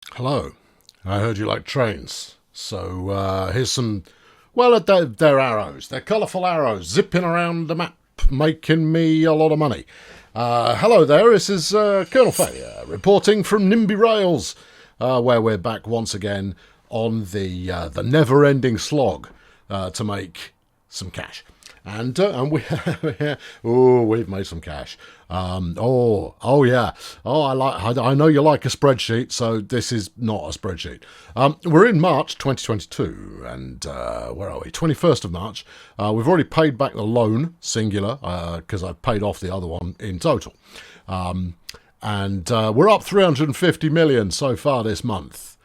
Hello. I heard you like trains. So here's some. Well, they're arrows. They're colourful arrows zipping around the map, making me a lot of money. Hello there. This is Colonel Failure reporting from NIMBY Rails, where we're back once again on the never-ending slog to make some cash. And we we've made some cash. Yeah. I know you like a spreadsheet, so this is not a spreadsheet. We're in March 2022, and where are we? 21st of March. We've already paid back the loan, singular, because I've paid off the other one in total. And we're up 350 million so far this month.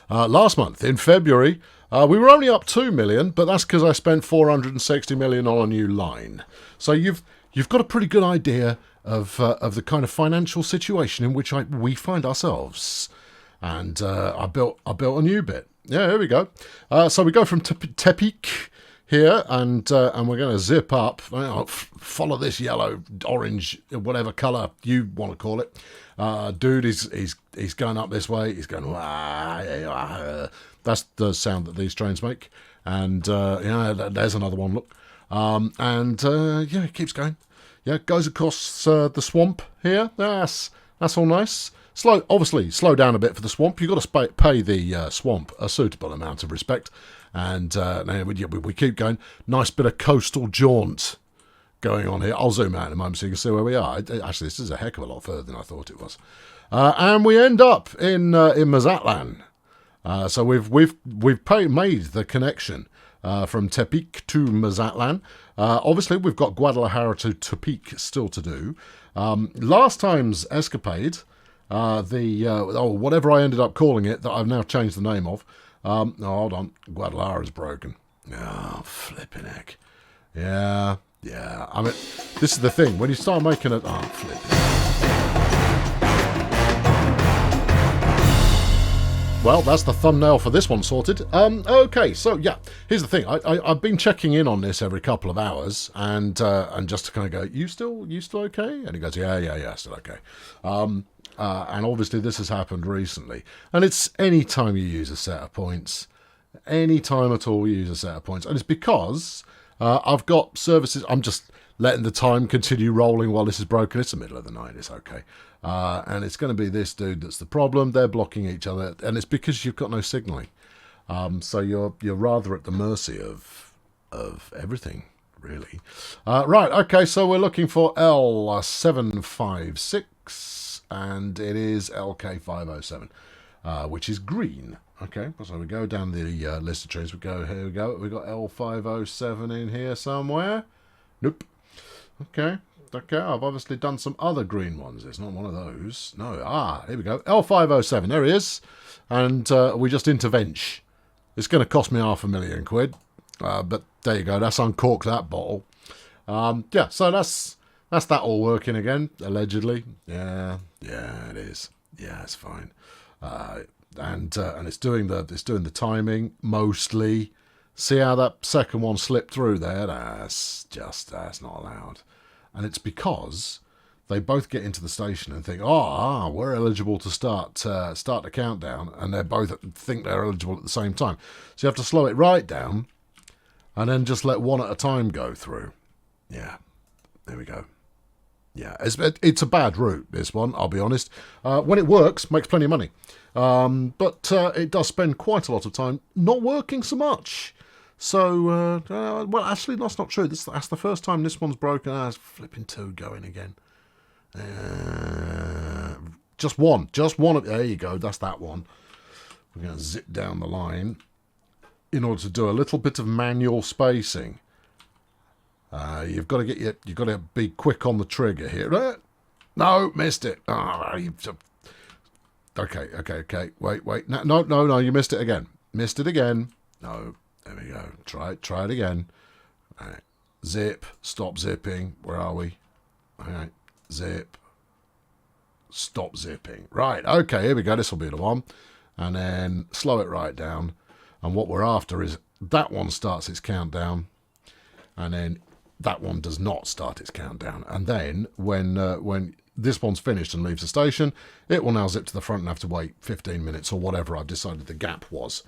Last month, in February, we were only up 2 million, but that's because I spent 460 million on a new line. So you've got a pretty good idea of the kind of financial situation in which we find ourselves. And I built a new bit. Yeah, here we go. So we go from Tepic here, and we're going to zip up. Follow this yellow, orange, whatever colour you want to call it. Dude, he's going up this way. He's going. That's the sound that these trains make. And there's another one. Look, it keeps going. Yeah, it goes across the swamp here. That's all nice. Obviously, slow down a bit for the swamp. You've got to pay the swamp a suitable amount of respect. And we keep going. Nice bit of coastal jaunt going on here. I'll zoom out in a moment so you can see where we are. Actually, this is a heck of a lot further than I thought it was. And we end up in Mazatlan. So we've made the connection from Tepic to Mazatlan. Obviously, we've got Guadalajara to Tepic still to do. Last time's escapade, whatever I ended up calling it, that I've now changed the name of. Hold on, Guadalajara's broken. Oh, flipping heck. Yeah. I mean, this is the thing. When you start making it... Oh, flipping. Well, that's the thumbnail for this one sorted. Okay, so yeah, here's the thing. I've been checking in on this every couple of hours, and just to kind of go, you still okay? And he goes, yeah, still okay. And obviously this has happened recently, and it's any time you use a set of points, any time at all you use a set of points, and it's because I've got services. I'm just letting the time continue rolling while this is broken. It's the middle of the night. It's okay. And it's going to be this dude that's the problem. They're blocking each other, and it's because you've got no signalling. So you're rather at the mercy of everything, really. Right. Okay. So we're looking for L756, and it is LK507, which is green. Okay. So we go down the list of trees. Here we go. We got L507 in here somewhere. Nope. Okay, I've obviously done some other green ones. It's not one of those. No. Here we go. L507. There he is. And we just intervench. It's going to cost me £500,000. But there you go. That's uncorked that bottle. So that's that all working again, allegedly. Yeah, it is. Yeah, it's fine. And it's doing the timing mostly. See how that second one slipped through there? That's not allowed. And it's because they both get into the station and think, we're eligible to start the countdown, and they both think they're eligible at the same time. So you have to slow it right down, and then just let one at a time go through. Yeah, there we go. Yeah, it's a bad route, this one, I'll be honest. When it works, makes plenty of money. But it does spend quite a lot of time not working so much. So, well, actually, that's not true. That's the first time this one's broken. It's flipping 2 going again. Just one. There you go. That's that one. We're going to zip down the line in order to do a little bit of manual spacing. You've got to be quick on the trigger here. No, missed it. Okay. Wait. No. You missed it again. No. There we go. Try it again. All right. Zip. Stop zipping. Where are we? All right. Zip. Stop zipping. Right. Okay. Here we go. This will be the one. And then slow it right down. And what we're after is that one starts its countdown, and then that one does not start its countdown. And then when this one's finished and leaves the station, it will now zip to the front and have to wait 15 minutes or whatever I've decided the gap was.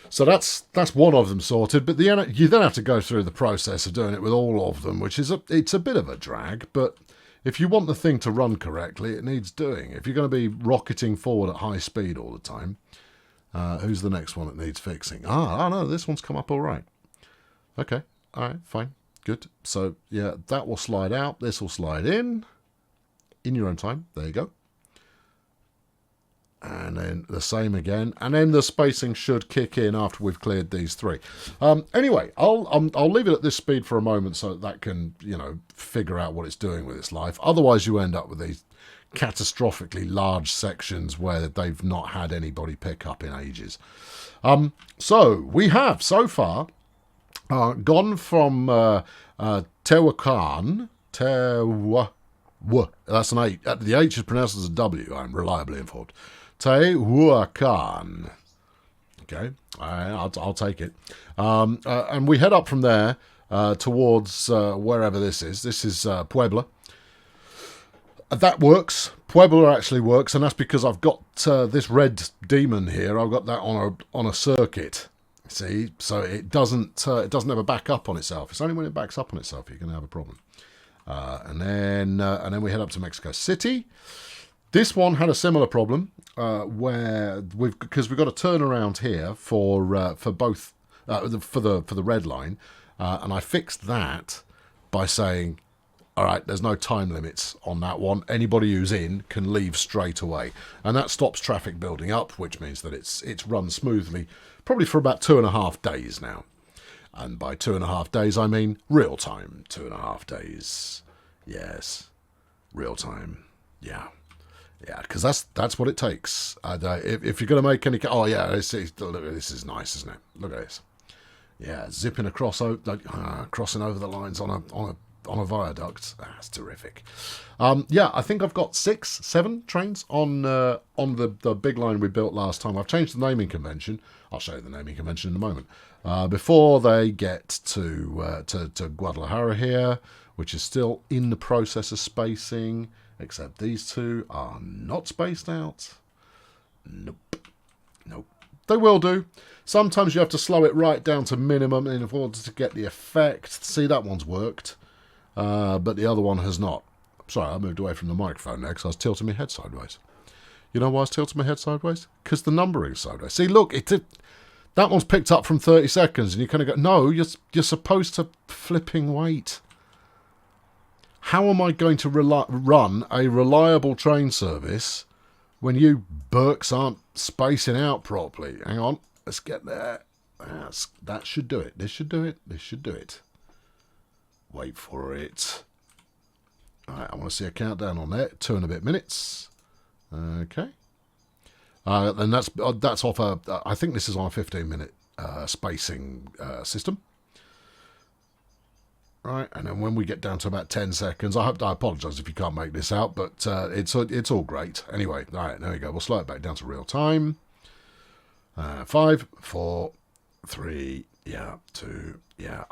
So that's one of them sorted, but you then have to go through the process of doing it with all of them, which is it's a bit of a drag, but if you want the thing to run correctly, it needs doing. If you're going to be rocketing forward at high speed all the time, who's the next one that needs fixing? Oh no, this one's come up all right. Okay, all right, fine, good. So yeah, that will slide out, this will slide in your own time. There you go. And then the same again, and then the spacing should kick in after we've cleared these three. Anyway, I'll leave it at this speed for a moment so that can, you know, figure out what it's doing with its life. Otherwise, you end up with these catastrophically large sections where they've not had anybody pick up in ages. So we have so far gone from Tehuacan. That's an H. The H is pronounced as a W. I'm reliably informed. Tehuacan. Okay, I'll take it. And we head up from there towards wherever this is. This is Puebla. That works. Puebla actually works, and that's because I've got this red demon here. I've got that on a circuit. See, so it doesn't ever back up on itself. It's only when it backs up on itself you're going to have a problem. And then we head up to Mexico City. This one had a similar problem where because we've got a turnaround here for both for the red line, and I fixed that by saying, all right, there's no time limits on that one. Anybody who's in can leave straight away, and that stops traffic building up, which means that it's run smoothly, probably for about 2.5 days now. And by 2.5 days, I mean real time 2.5 days. Yes, real time. Yeah, because that's what it takes. If you're going to make any... Oh, yeah, look, this is nice, isn't it? Look at this. Yeah, zipping across, crossing over the lines on a viaduct. That's terrific. Yeah, I think I've got 6, 7 trains on the big line we built last time. I've changed the naming convention. I'll show you the naming convention in a moment. Before they get to Guadalajara here, which is still in the process of spacing, except these two are not spaced out. Nope. They will do. Sometimes you have to slow it right down to minimum in order to get the effect. See, that one's worked, but the other one has not. Sorry, I moved away from the microphone there because I was tilting my head sideways. You know why I was tilting my head sideways? Because the numbering is sideways. See, look, that one's picked up from 30 seconds, and you kind of go, no, you're supposed to flipping wait. How am I going to run a reliable train service when you Burks aren't spacing out properly? Hang on, let's get there. That should do it. This should do it. This should do it. Wait for it. All right, I want to see a countdown on there. 2 and a bit minutes. Okay. And that's off I think this is on a 15-minute spacing system. Right, and then when we get down to about 10 seconds, I apologise if you can't make this out, but it's all great. Anyway, all right, there we go. We'll slow it back down to real time. 5, 4, 3, 2,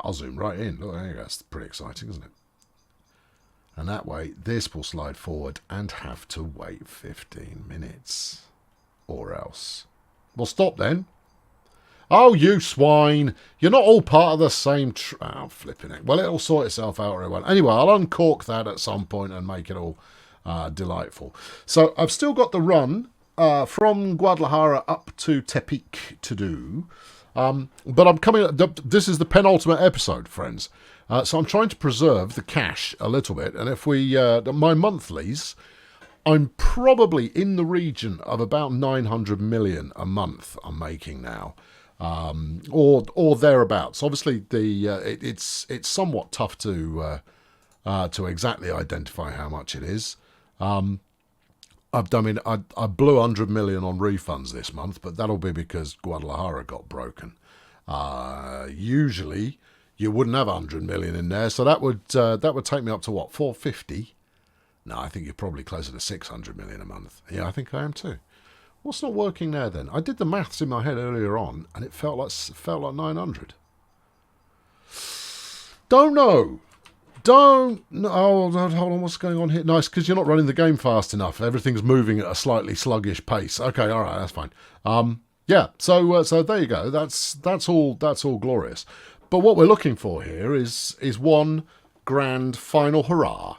I'll zoom right in. Look, there you go. That's pretty exciting, isn't it? And that way, this will slide forward and have to wait 15 minutes. Or else. Well, stop then. Oh, you swine. You're not all part of the same... Oh, flipping it. Well, it'll sort itself out very well. Anyway, I'll uncork that at some point and make it all delightful. So I've still got the run from Guadalajara up to Tepic to do. But I'm coming... This is the penultimate episode, friends. So I'm trying to preserve the cash a little bit. And if we... my monthlies... I'm probably in the region of about 900 million a month I'm making now. Or thereabouts. Obviously, it's somewhat tough to exactly identify how much it is. I blew 100 million on refunds this month, but that'll be because Guadalajara got broken. Usually, you wouldn't have 100 million in there, so that would take me up to what, 450? No, I think you're probably closer to 600 million a month. Yeah, I think I am too. What's not working there then? I did the maths in my head earlier on, and it felt like 900. Don't know. don't... No, oh, hold on, what's going on here? Nice, because you're not running the game fast enough. Everything's moving at a slightly sluggish pace. Okay, all right, that's fine. Yeah, so there you go. That's all glorious. But what we're looking for here is one grand final hurrah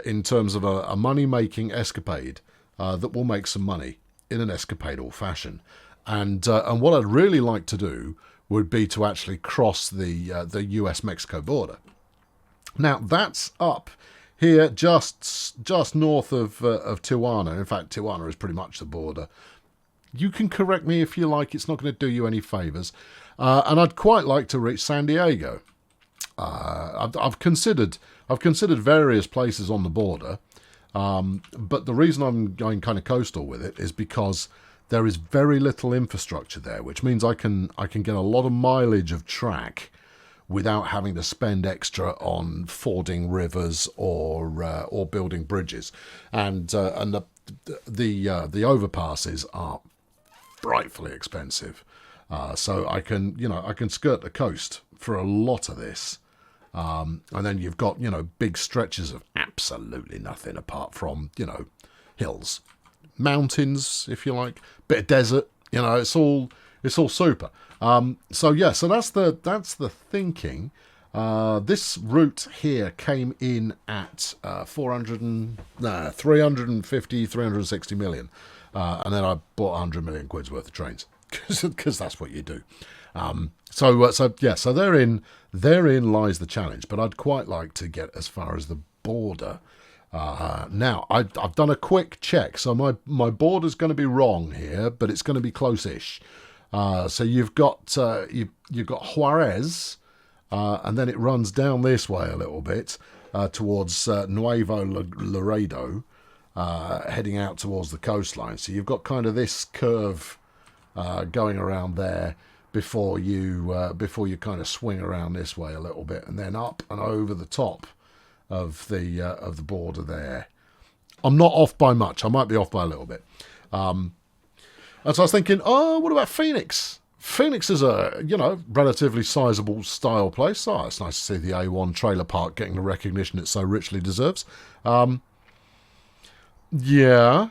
in terms of a money-making escapade that will make some money in an escapadal fashion. And what I'd really like to do would be to actually cross the US-Mexico border. Now, that's up here just north of Tijuana. In fact, Tijuana is pretty much the border. You can correct me if you like. It's not going to do you any favours. And I'd quite like to reach San Diego. I've considered various places on the border, but the reason I'm going kind of coastal with it is because there is very little infrastructure there, which means I can get a lot of mileage of track without having to spend extra on fording rivers or building bridges, and the overpasses are frightfully expensive. So I can skirt the coast for a lot of this. And then you've got, big stretches of absolutely nothing apart from, hills, mountains, if you like, bit of desert, it's all super. So that's the thinking. This route here came in at 360 million. And then I bought 100 million quid's worth of trains. Because that's what you do. So therein lies the challenge. But I'd quite like to get as far as the border. Now I've done a quick check, so my border's going to be wrong here, but it's going to be close-ish. So you've got Juarez, and then it runs down this way a little bit towards Nuevo Laredo, heading out towards the coastline. So you've got kind of this curve. Going around there before you kind of swing around this way a little bit, and then up and over the top of the border there. I'm not off by much. I might be off by a little bit. And so I was thinking, what about Phoenix? Phoenix is a relatively sizable style place. Oh, it's nice to see the A1 trailer park getting the recognition it so richly deserves. Yeah.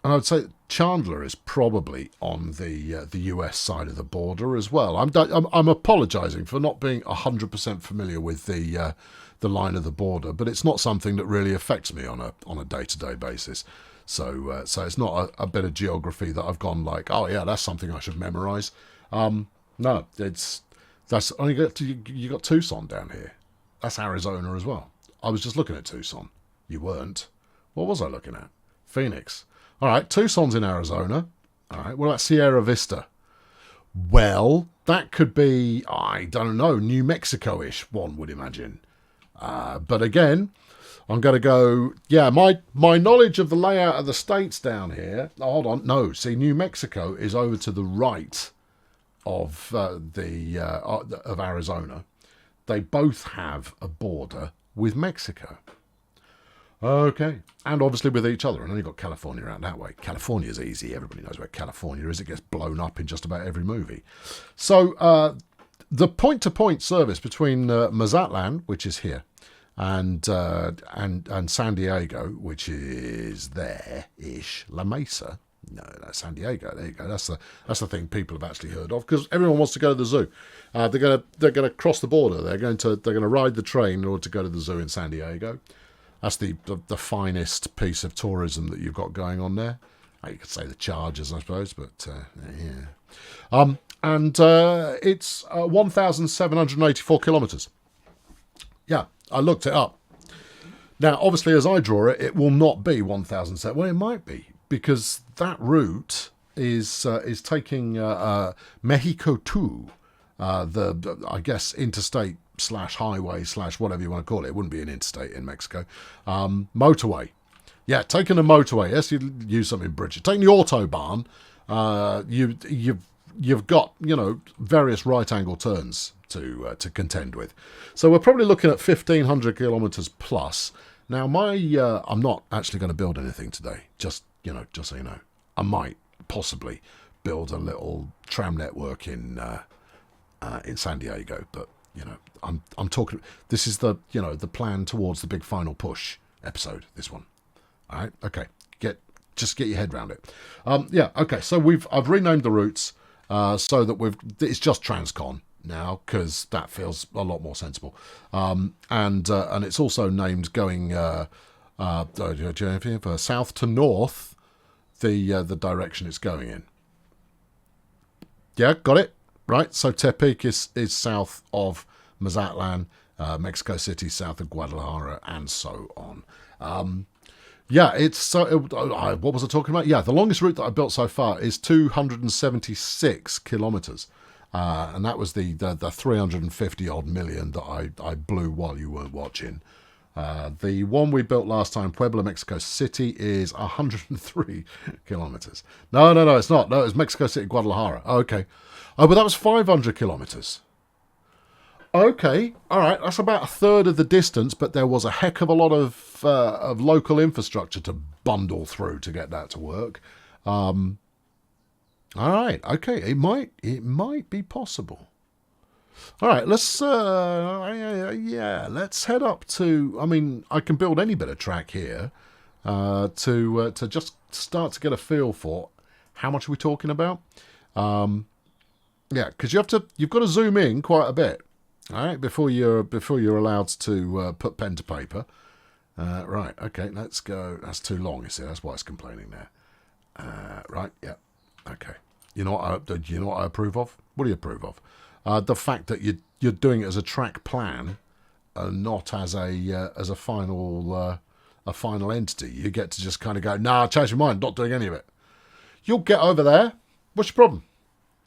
And I would say Chandler is probably on the US side of the border as well. I'm apologising for not being 100% familiar with the line of the border, but it's not something that really affects me on a day-to-day basis. So it's not a bit of geography that I've gone like, oh yeah, that's something I should memorise. No, that's only you got Tucson down here. That's Arizona as well. I was just looking at Tucson. You weren't. What was I looking at? Phoenix. All right, Tucson's in Arizona. All right, what about Sierra Vista? Well, that could be, I don't know, New Mexico-ish, one would imagine. But again, I'm going to go, yeah, my knowledge of the layout of the states down here, hold on, no, see, New Mexico is over to the right of of Arizona. They both have a border with Mexico. Okay, and obviously with each other, and then you've got California out that way. California's easy, everybody knows where California is. It gets blown up in just about every movie. So the point-to-point service between Mazatlan, which is here, and San Diego, which is there-ish, La Mesa. No, that's San Diego. There you go. That's the thing people have actually heard of, because everyone wants to go to the zoo. They're gonna cross the border. They're gonna ride the train in order to go to the zoo in San Diego. That's the finest piece of tourism that you've got going on there. You could say the Chargers, I suppose, but yeah. And it's 1,784 kilometres. Yeah, I looked it up. Now, obviously, as I draw it, it will not be 1,007. Well, it might be, because that route is taking Mexico to I guess, interstate / highway / whatever you want to call it. It wouldn't be an interstate in Mexico. Motorway. Yeah, taking a motorway. Yes, you use something British. Taking the Autobahn, you've got, various right angle turns to contend with. So we're probably looking at 1,500 kilometres plus. Now, I'm not actually going to build anything today. Just so you know, I might possibly build a little tram network in San Diego, but you know, I'm talking. This is the, you know, the plan towards the big final push episode. This one. All right. Okay. Just get your head around it. Yeah. Okay. So I've renamed the routes so that it's just Transcon now, because that feels a lot more sensible. And it's also named going south to north, the direction it's going in. Yeah, got it. Right. So Tepic is south of Mazatlan, Mexico City south of Guadalajara, and so on. Yeah, it's what was I talking about? Yeah, the longest route that I built so far is 276 kilometers, and that was the 350 odd million that I blew while you weren't watching. The one we built last time, Puebla, Mexico City, is 103 kilometers. No, it's not. No, it's Mexico City, Guadalajara. Oh, okay. Oh, but that was 500 kilometers. Okay, all right, that's about a third of the distance, but there was a heck of a lot of local infrastructure to bundle through to get that to work. All right, okay, it might be possible. All right, let's let's head up to. I mean, I can build any bit of track here to just start to get a feel for how much are we talking about. Yeah, because you've got to zoom in quite a bit. All right, before you're allowed to put pen to paper. Right, okay, let's go. That's too long, you see. That's why it's complaining there. Right, yeah, okay. You know what I approve of? What do you approve of? The fact that you're doing it as a track plan, not as a final entity. You get to just kind of go, nah, change your mind, not doing any of it. You'll get over there. What's your problem?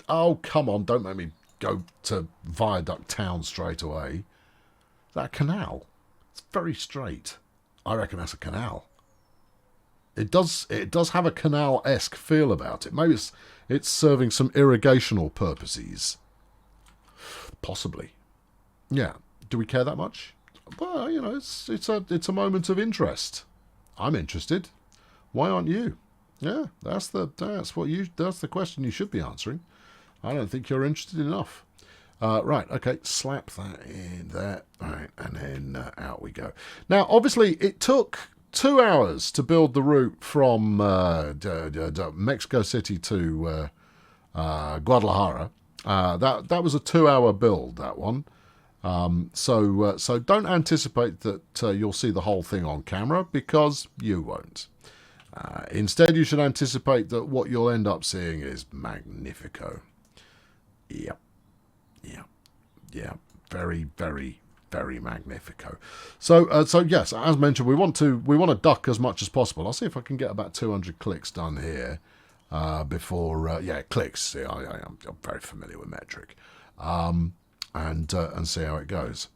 Oh, come on, don't make me go to Viaduct Town straight away. That a canal? It's very straight. I reckon that's a canal. It does have a canal-esque feel about it. Maybe it's serving some irrigational purposes. Possibly. Yeah. Do we care that much? Well, you know, it's a moment of interest. I'm interested. Why aren't you? Yeah, that's the question you should be answering. I don't think you're interested enough. Right, okay, slap that in there. All right, and then out we go. Now, obviously, it took 2 hours to build the route from Mexico City to Guadalajara. That was a 2-hour build, that one. So don't anticipate that you'll see the whole thing on camera, because you won't. Instead, you should anticipate that what you'll end up seeing is magnifico. Yeah. Very, very, very magnifico. So yes, as mentioned, we want to duck as much as possible. I'll see if I can get about 200 clicks done here before. Clicks. See, I'm very familiar with metric, and see how it goes.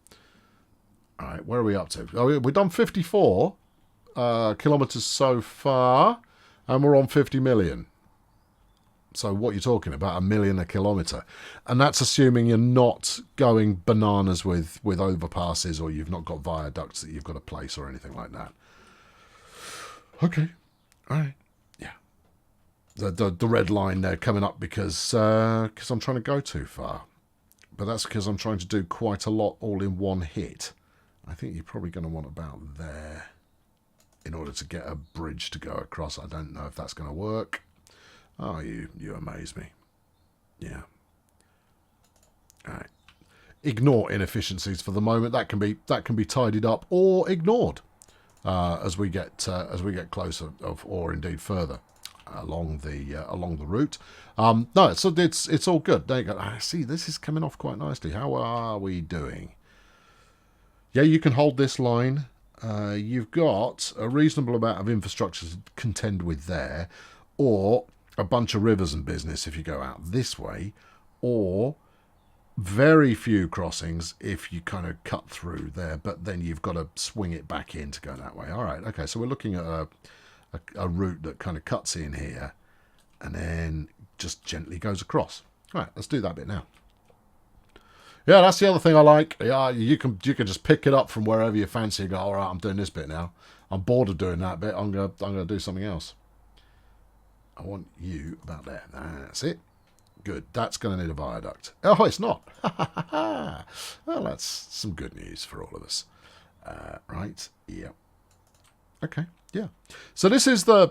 All right, where are we up to? Oh, we've done 54 kilometers so far, and we're on 50 million. So what you're talking about, 1 million a kilometre. And that's assuming you're not going bananas with overpasses, or you've not got viaducts that you've got to place or anything like that. Okay. All right. Yeah. The red line there coming up because I'm trying to go too far. But that's because I'm trying to do quite a lot all in one hit. I think you're probably going to want about there in order to get a bridge to go across. I don't know if that's going to work. Oh, you amaze me. Yeah. All right. Ignore inefficiencies for the moment. That can be tidied up or ignored as we get closer or indeed further along the route. No, so it's all good. There you go. I see this is coming off quite nicely. How are we doing? Yeah, you can hold this line. You've got a reasonable amount of infrastructure to contend with there, or a bunch of rivers and business if you go out this way, or very few crossings if you kind of cut through there, but then you've got to swing it back in to go that way. All right, okay, so we're looking at a route that kind of cuts in here and then just gently goes across. All right, let's do that bit now. Yeah, that's the other thing I like. Yeah, you can just pick it up from wherever you fancy and go, all right, I'm doing this bit now. I'm bored of doing that bit. I'm gonna do something else. I want you about there. That's it. Good. That's going to need a viaduct. Oh, it's not. Well, that's some good news for all of us. Right. Yeah. Okay. Yeah. So this is the...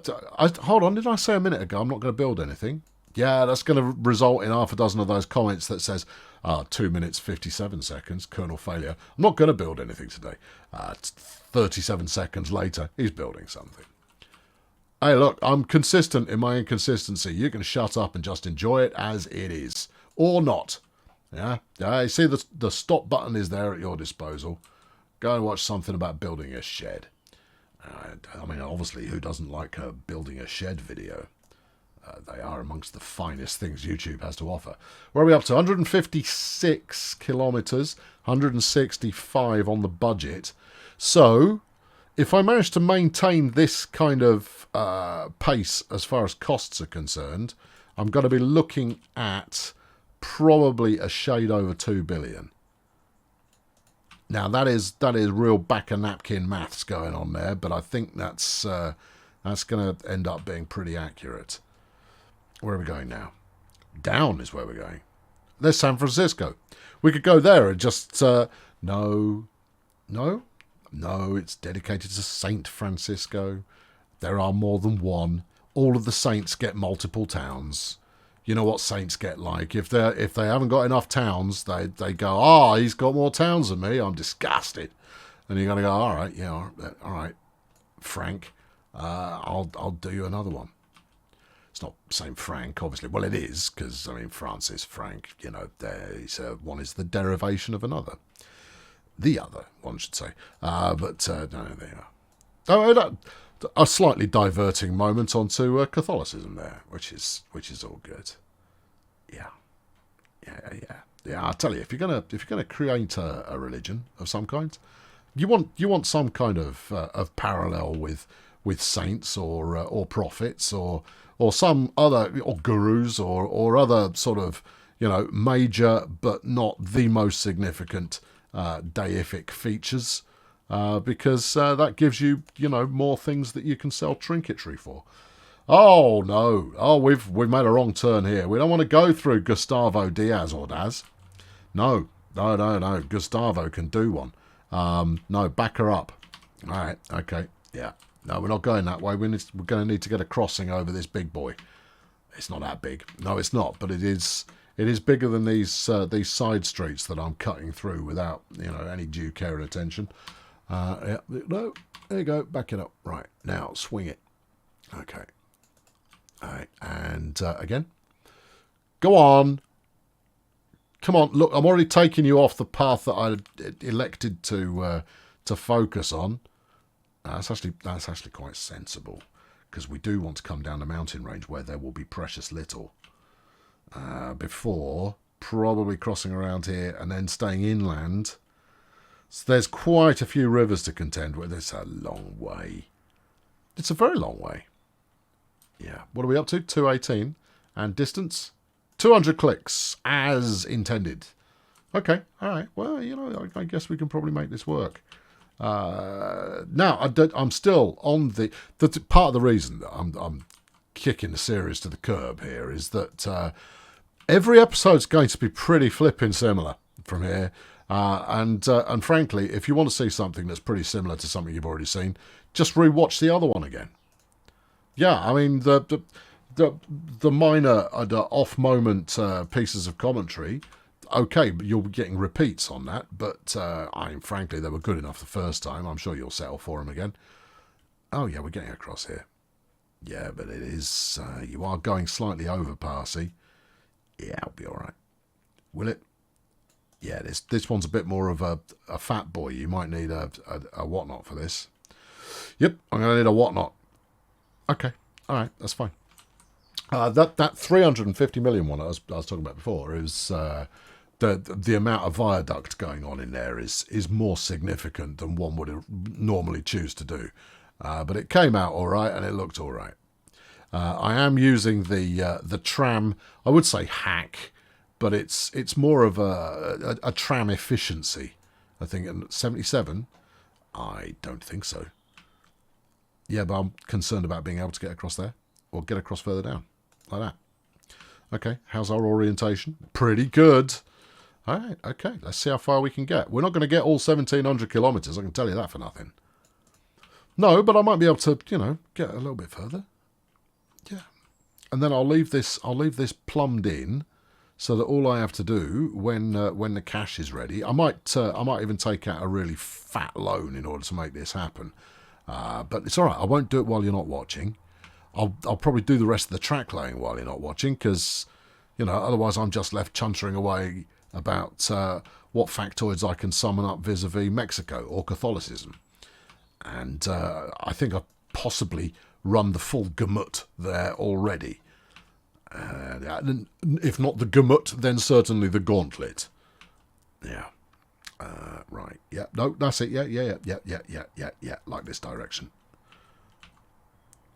hold on. Did I say a minute ago I'm not going to build anything? Yeah, that's going to result in half a dozen of those comments that says, 2 minutes, 57 seconds, kernel failure. I'm not going to build anything today. 37 seconds later, he's building something. Hey, look, I'm consistent in my inconsistency. You can shut up and just enjoy it as it is. Or not. Yeah? You see, the stop button is there at your disposal. Go and watch something about building a shed. I mean, obviously, who doesn't like a building a shed video? They are amongst the finest things YouTube has to offer. Where are we up to? 156 kilometres, 165 on the budget. So, if I manage to maintain this kind of pace as far as costs are concerned, I'm going to be looking at probably a shade over 2 billion. Now, that is real back-a-napkin maths going on there, but I think that's going to end up being pretty accurate. Where are we going now? Down is where we're going. There's San Francisco. We could go there and just... No, it's dedicated to Saint Francisco. There are more than one. All of the saints get multiple towns. You know what saints get like. If they haven't got enough towns, they go, he's got more towns than me. I'm disgusted. And you're going to go, all right, yeah, all right, Frank, I'll do you another one. It's not Saint Frank, obviously. Well, it is, because, I mean, Francis, Frank, you know, one is the derivation of another. The other, one should say. No, there you are. A slightly diverting moment onto Catholicism there, which is all good. Yeah. I'll tell you, if you're gonna create a religion of some kind, you want some kind of parallel with saints or prophets or some other, or gurus or other sort of, you know, major but not the most significant deific features. Because that gives you, you know, more things that you can sell trinketry for. Oh, no. Oh, we've made a wrong turn here. We don't want to go through Gustavo Diaz or Daz. No. Gustavo can do one. No, back her up. All right, okay, yeah. No, we're not going that way. We're going to need to get a crossing over this big boy. It's not that big. No, it's not, but it is bigger than these side streets that I'm cutting through without, you know, any due care and attention. Yeah, no, there you go, back it up. Right, now, swing it. Okay. All right, and again. Go on. Come on, look, I'm already taking you off the path that I elected to focus on. That's actually quite sensible, because we do want to come down the mountain range where there will be precious little before probably crossing around here and then staying inland. So there's quite a few rivers to contend with. It's a long way. It's a very long way. Yeah. What are we up to? 218. And distance? 200 clicks, as intended. Okay. All right. Well, you know, I guess we can probably make this work. Now, I'm still on the part of the reason that I'm kicking the series to the curb here is that every episode's going to be pretty flipping similar from here. And frankly, if you want to see something that's pretty similar to something you've already seen, just rewatch the other one again. Yeah, I mean the minor off moment pieces of commentary. Okay, but you'll be getting repeats on that. But frankly, they were good enough the first time. I'm sure you'll settle for them again. Oh yeah, we're getting across here. Yeah, but it is you are going slightly over Parsi. Yeah, I'll be all right. Will it? Yeah, this one's a bit more of a fat boy. You might need a whatnot for this. Yep, I'm going to need a whatnot. Okay, all right, that's fine. That 350 million one I was talking about before is the amount of viaduct going on in there is more significant than one would normally choose to do. But it came out all right and it looked all right. I am using the tram. I would say hack, but it's more of a tram efficiency. I think in 77. I don't think so. Yeah, but I'm concerned about being able to get across there or get across further down like that. Okay, how's our orientation? Pretty good. All right, okay, let's see how far we can get. We're not going to get all 1,700 kilometres, I can tell you that for nothing. No, but I might be able to, you know, get a little bit further. Yeah. And then I'll leave this plumbed in so that all I have to do when the cash is ready, I might even take out a really fat loan in order to make this happen. But it's all right. I won't do it while you're not watching. I'll probably do the rest of the track laying while you're not watching because, you know, otherwise I'm just left chuntering away about what factoids I can summon up vis-a-vis Mexico or Catholicism. And I think I've possibly run the full gamut there already. If not the gamut, then certainly the gauntlet. Yeah. Right. Yeah. No, that's it. Yeah. Like this direction.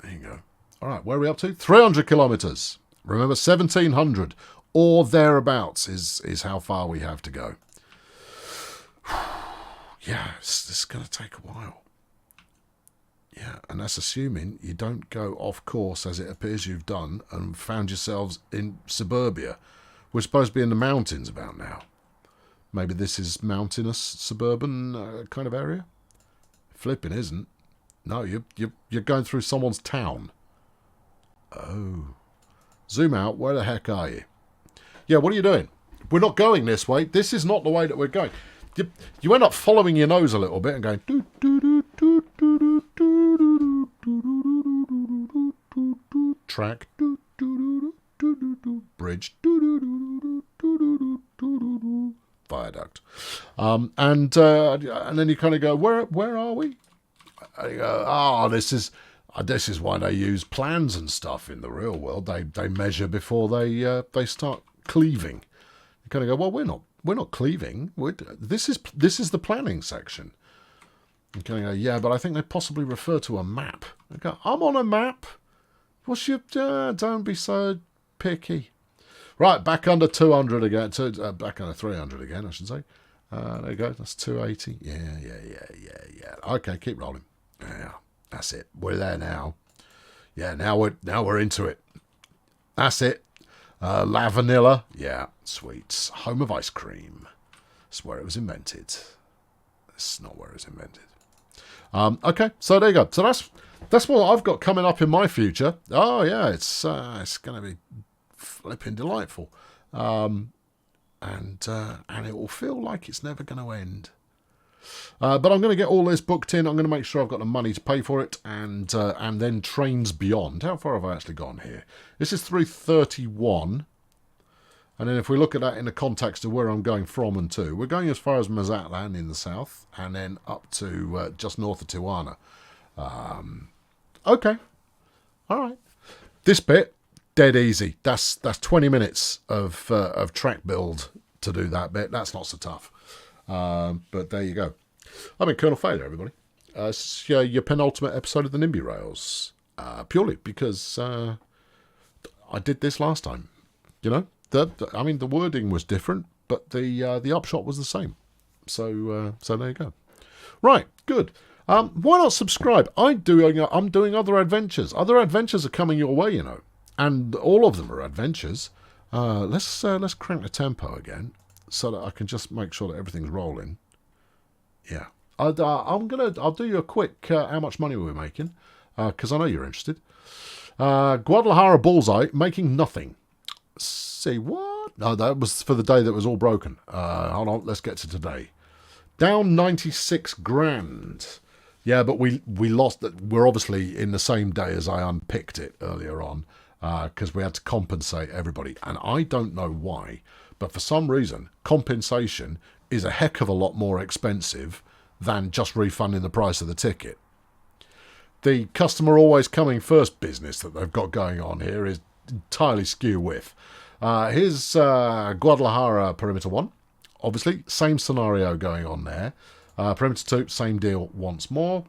There you go. All right. Where are we up to? 300 kilometres. Remember, 1,700 or thereabouts is how far we have to go. Yeah, this is going to take a while. Yeah, and that's assuming you don't go off course as it appears you've done and found yourselves in suburbia. We're supposed to be in the mountains about now. Maybe this is mountainous suburban kind of area? Flipping isn't. No, you're going through someone's town. Oh. Zoom out. Where the heck are you? Yeah, what are you doing? We're not going this way. This is not the way that we're going. You end up following your nose a little bit and going doo doo doo doo doo doo doo doo doo doo track doo doo doo doo doo doo bridge doo doo doo doo doo doo doo viaduct, and then you kind of go, where are we? And you go, oh, this is why they use plans and stuff in the real world. They measure before they start cleaving. You kind of go, well, we're not cleaving. This is the planning section. You kind of go, yeah, but I think they possibly refer to a map. I go, I'm on a map. What's your? Don't be so picky. Right, back under 200 again. Back under 300 again, I should say. There you go. That's 280. Yeah. Okay, keep rolling. Yeah, that's it. We're there now. Yeah, now we're into it. That's it. La Vanilla. Yeah, sweets. Home of ice cream. That's where it was invented. That's not where it was invented. Okay, so there you go. So that's what I've got coming up in my future. Oh yeah, it's going to be flipping delightful, and it will feel like it's never going to end. But I'm going to get all this booked in. I'm going to make sure I've got the money to pay for it, and then trains beyond. How far have I actually gone here? This is 331, and then if we look at that in the context of where I'm going from and to, we're going as far as Mazatlan in the south, and then up to just north of Tijuana. Okay, all right. This bit, dead easy. That's 20 minutes of track build to do that bit. That's not so tough. But there you go. I'm in Colonel Failure, everybody. It's your penultimate episode of the NIMBY Rails. Purely because I did this last time. You know, the wording was different, but the upshot was the same. So there you go. Right, good. Why not subscribe? I'm doing other adventures. Other adventures are coming your way, you know, and all of them are adventures. Let's crank the tempo again, so that I can just make sure that everything's rolling. Yeah, I'll do you a quick how much money we're making, because I know you're interested. Guadalajara Bullseye making nothing. See what? No, that was for the day that was all broken. Hold on, let's get to today. Down 96 grand. Yeah, but we lost that. We're obviously in the same day as I unpicked it earlier on, because we had to compensate everybody, and I don't know why. But for some reason, compensation is a heck of a lot more expensive than just refunding the price of the ticket. The customer always coming first business that they've got going on here is entirely skew with. Here's Guadalajara Perimeter 1. Obviously, same scenario going on there. Perimeter 2, same deal once more.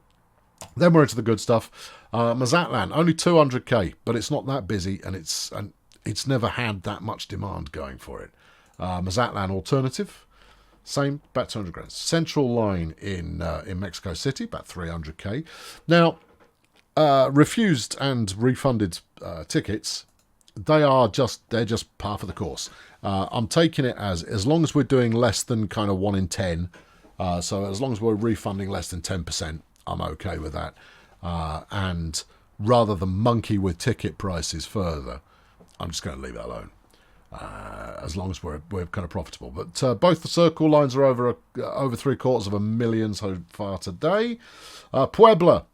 Then we're into the good stuff. Mazatlan, only 200k, but it's not that busy, and it's never had that much demand going for it. Mazatlan Alternative, same, about 200 grand. Central Line in Mexico City, about 300k. Now, refused and refunded tickets, they're just par for the course. I'm taking it as long as we're doing less than kind of 1 in 10. So as long as we're refunding less than 10%, I'm okay with that. And rather than monkey with ticket prices further, I'm just going to leave it alone. As long as we're kind of profitable. But both the circle lines are over 750,000 so far today. Puebla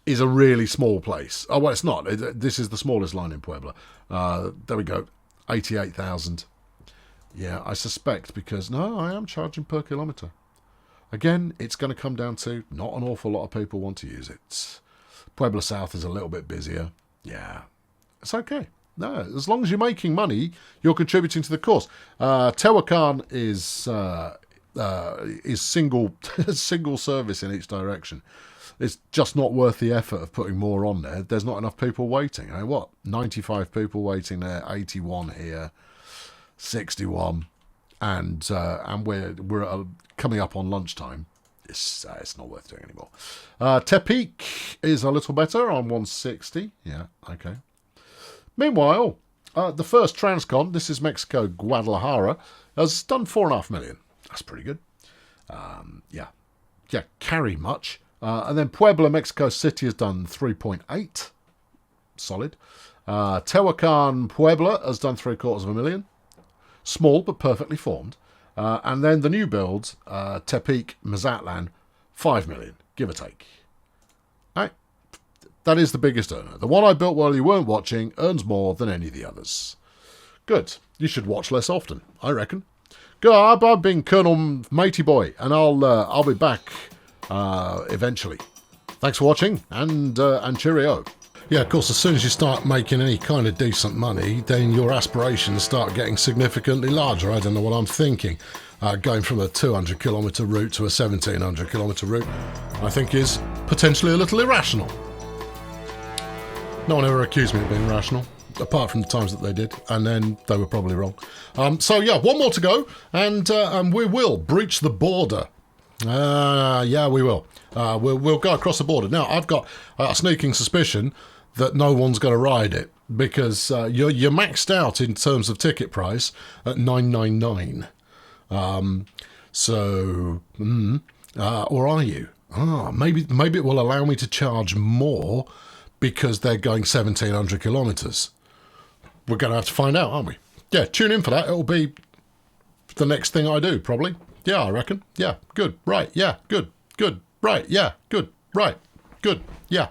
is a really small place. Oh, well, it's not. This is the smallest line in Puebla. There we go. 88,000. Yeah, I suspect because, no, I am charging per kilometre. Again, it's going to come down to not an awful lot of people want to use it. Puebla South is a little bit busier. Yeah, it's okay. No, as long as you're making money, you're contributing to the course. Tehuacan is single service in each direction. It's just not worth the effort of putting more on there. There's not enough people waiting. I mean, what? 95 people waiting there, 81 here, 61, and we're coming up on lunchtime. It's not worth doing anymore. Tepic is a little better on 160. Yeah, okay. Meanwhile, the first Transcon, this is Mexico, Guadalajara, has done 4.5 million. That's pretty good. Yeah, carry much. And then Puebla, Mexico City has done 3.8. Solid. Tehuacan, Puebla has done 750,000. Small, but perfectly formed. And then the new builds, Tepic, Mazatlan, 5 million, give or take. Right. That is the biggest earner. The one I built while you weren't watching earns more than any of the others. Good. You should watch less often, I reckon. Good. I've been Colonel Matey Boy, and I'll be back eventually. Thanks for watching, and cheerio. Yeah, of course, as soon as you start making any kind of decent money, then your aspirations start getting significantly larger. I don't know what I'm thinking. Going from a 200 kilometre route to a 1700 kilometre route, I think is potentially a little irrational. No one ever accused me of being irrational, apart from the times that they did, and then they were probably wrong. So yeah, one more to go, and we will breach the border. Yeah, we will. We'll go across the border. Now, I've got a sneaking suspicion that no one's going to ride it, because you're maxed out in terms of ticket price at $9.99. Or are you? Maybe it will allow me to charge more because they're going 1,700 kilometres. We're going to have to find out, aren't we? Yeah, tune in for that. It'll be the next thing I do, probably. Yeah, I reckon. Yeah, good. Right. Yeah, good. Good. Right. Yeah, good. Right. Good. Yeah.